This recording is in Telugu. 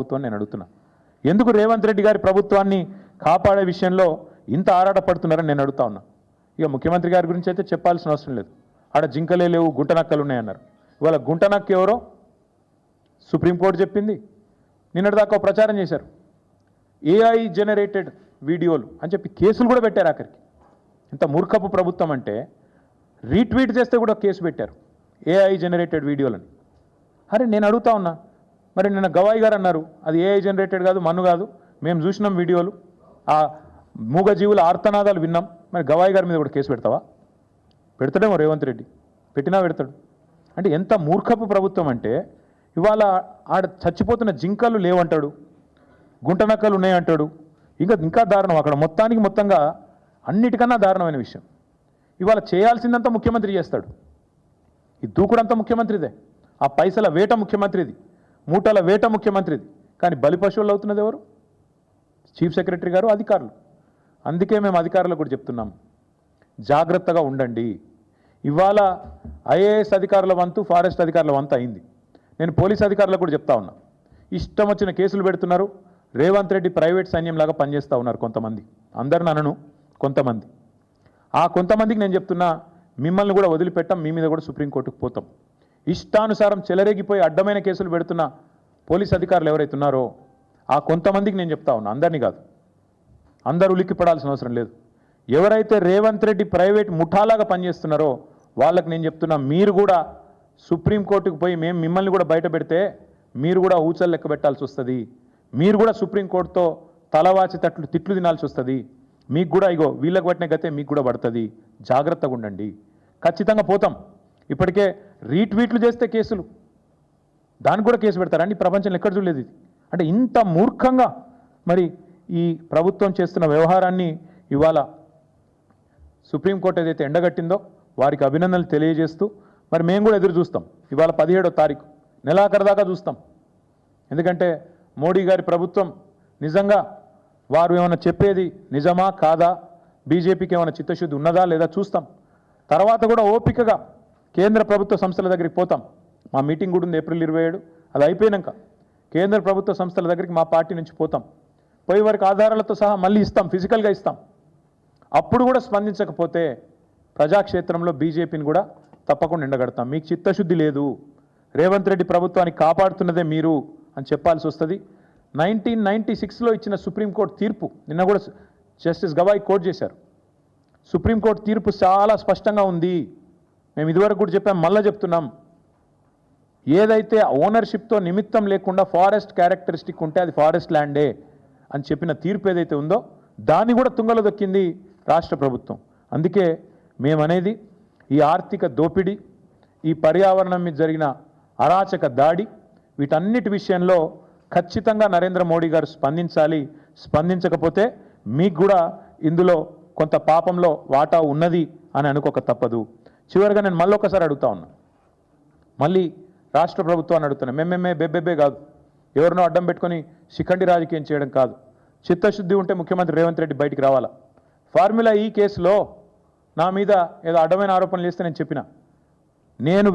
ప్రభుత్వాన్ని నేను అడుగుతున్నా. ఎందుకు రేవంత్ రెడ్డి గారి ప్రభుత్వాన్ని కాపాడే విషయంలో ఇంత ఆరాటపడుతున్నారని నేను అడుగుతా ఉన్నా. ఇక ముఖ్యమంత్రి గారి గురించి అయితే చెప్పాల్సిన అవసరం లేదు. ఆడ జింకలే లేవు, గుంటనక్కలు ఉన్నాయన్నారు. ఇవాళ గుంటనక్క ఎవరో సుప్రీంకోర్టు చెప్పింది. నిన్నటిదాకా ప్రచారం చేశారు, ఏఐ జనరేటెడ్ వీడియోలు అని చెప్పి కేసులు కూడా పెట్టారు. ఆఖరికి ఇంత మూర్ఖపు ప్రభుత్వం అంటే రీట్వీట్ చేస్తే కూడా కేసు పెట్టారు, ఏఐ జనరేటెడ్ వీడియోలని. అరే నేను అడుగుతా ఉన్నా, మరి నిన్న గవాయి గారు అన్నారు అది ఏఐ జనరేటెడ్ కాదు, మన్ను కాదు, మేము చూసినాం వీడియోలు, ఆ మూగజీవుల ఆర్తనాదాలు విన్నాం. మరి గవాయి గారి మీద కూడా కేసు పెడతావా? పెడతాడేమో రేవంత్ రెడ్డి, పెట్టినా పెడతాడు. అంటే ఎంత మూర్ఖపు ప్రభుత్వం అంటే ఇవాళ ఆడ చచ్చిపోతున్న జింకలు లేవంటాడు, గుంటనక్కలు ఉన్నాయంటాడు. ఇంకా దారుణం, అక్కడ మొత్తంగా అన్నిటికన్నా దారుణమైన విషయం, ఇవాళ చేయాల్సిందంతా ముఖ్యమంత్రి చేస్తాడు. ఈ దూకుడంతా ముఖ్యమంత్రిదే, ఆ పైసల వేట ముఖ్యమంత్రిది, మూటల వేట ముఖ్యమంత్రిది. కానీ బలి పశువులు అవుతున్నది ఎవరు? చీఫ్ సెక్రటరీ గారు, అధికారులు. అందుకే మేము అధికారులకు కూడా చెప్తున్నాం, జాగ్రత్తగా ఉండండి. ఇవాళ ఐఏఎస్ అధికారుల వంతు, ఫారెస్ట్ అధికారుల వంతు అయింది. నేను పోలీస్ అధికారులకు కూడా చెప్తా ఉన్నా, ఇష్టం వచ్చిన కేసులు పెడుతున్నారు. రేవంత్ రెడ్డి ప్రైవేట్ సైన్యంలాగా పనిచేస్తూ ఉన్నారు కొంతమంది, అందరిని అనను, కొంతమంది. ఆ కొంతమందికి నేను చెప్తున్నా, మిమ్మల్ని కూడా వదిలిపెట్టాం, మీ మీద కూడా సుప్రీంకోర్టుకు పోతాం. ఇష్టానుసారం చెలరేగిపోయి అడ్డమైన కేసులు పెడుతున్న పోలీస్ అధికారులు ఎవరైతే ఉన్నారో ఆ కొంతమందికి నేను చెప్తా ఉన్నా, అందరినీ కాదు, అందరూ ఉలిక్కిపడాల్సిన అవసరం లేదు. ఎవరైతే రేవంత్ రెడ్డి ప్రైవేట్ ముఠాలాగా పనిచేస్తున్నారో వాళ్ళకి నేను చెప్తున్నా, మీరు కూడా సుప్రీంకోర్టుకు పోయి మేము మిమ్మల్ని కూడా బయట పెడితే మీరు కూడా ఊచలు లెక్క పెట్టాల్సి వస్తుంది. మీరు కూడా సుప్రీంకోర్టుతో తలవాచి తిట్లు తినాల్సి వస్తుంది. మీకు కూడా ఇగో వీళ్ళకి పట్టిన గతే మీకు కూడా పడుతుంది. జాగ్రత్తగా ఉండండి. ఖచ్చితంగా పోతాం. ఇప్పటికే రీట్వీట్లు చేస్తే కేసులు, దానికి కూడా కేసు పెడతారండి. ప్రపంచంలో ఎక్కడ చూడలేదు ఇది. అంటే ఇంత మూర్ఖంగా మరి ఈ ప్రభుత్వం చేస్తున్న వ్యవహారాన్ని ఇవాళ సుప్రీంకోర్టు ఏదైతే ఎండగట్టిందో వారికి అభినందనలు తెలియజేస్తూ మరి మేము కూడా ఎదురు చూస్తాం. ఇవాళ 17వ తారీఖు నెలాఖరు దాకా చూస్తాం. ఎందుకంటే మోడీ గారి ప్రభుత్వం నిజంగా వారు ఏమైనా చెప్పేది నిజమా కాదా, బీజేపీకి ఏమైనా చిత్తశుద్ధి ఉన్నదా లేదా చూస్తాం. తర్వాత కూడా ఓపికగా కేంద్ర ప్రభుత్వ సంస్థల దగ్గరికి పోతాం. మా మీటింగ్ కూడా ఉంది ఏప్రిల్ 27. అది అయిపోయాక కేంద్ర ప్రభుత్వ సంస్థల దగ్గరికి మా పార్టీ నుంచి పోతాం. పోయి వారికి ఆధారాలతో సహా మళ్ళీ ఇస్తాం, ఫిజికల్గా ఇస్తాం. అప్పుడు కూడా స్పందించకపోతే ప్రజాక్షేత్రంలో బీజేపీని కూడా తప్పకుండా ఎండగడతాం. మీకు చిత్తశుద్ధి లేదు, రేవంత్ రెడ్డి ప్రభుత్వాన్ని కాపాడుతున్నదే మీరు అని చెప్పాల్సి వస్తుంది. 1996లో ఇచ్చిన సుప్రీంకోర్టు తీర్పు నిన్న కూడా జస్టిస్ గవాయి కోర్టు చేశారు. సుప్రీంకోర్టు తీర్పు చాలా స్పష్టంగా ఉంది. మేము ఇదివరకు కూడా చెప్పాం, మళ్ళీ చెప్తున్నాం. ఏదైతే ఓనర్షిప్తో నిమిత్తం లేకుండా ఫారెస్ట్ క్యారెక్టరిస్టిక్ ఉంటే అది ఫారెస్ట్ ల్యాండే అని చెప్పిన తీర్పు ఏదైతే ఉందో దాన్ని కూడా తుంగలో దొక్కింది రాష్ట్ర ప్రభుత్వం. అందుకే మేమనేది, ఈ ఆర్థిక దోపిడీ, ఈ పర్యావరణం మీద జరిగిన అరాచక దాడి, వీటన్నిటి విషయంలో ఖచ్చితంగా నరేంద్ర మోడీ గారు స్పందించాలి. స్పందించకపోతే మీకు కూడా ఇందులో కొంత పాపంలో వాటా ఉన్నది అని అనుకోక తప్పదు. చివరిగా నేను మళ్ళీ ఒకసారి అడుగుతా ఉన్నా, మళ్ళీ రాష్ట్ర ప్రభుత్వాన్ని అడుగుతున్నా, మేమేమే బెబ్బెబ్బే కాదు, ఎవరినో అడ్డం పెట్టుకొని శిఖండి రాజకీయం చేయడం కాదు. చిత్తశుద్ధి ఉంటే ముఖ్యమంత్రి రేవంత్ రెడ్డి బయటికి రావాలా. ఫార్ములా ఈ కేసులో నా మీద ఏదో అడ్డమైన ఆరోపణలు చేస్తే నేను చెప్పిన, నేను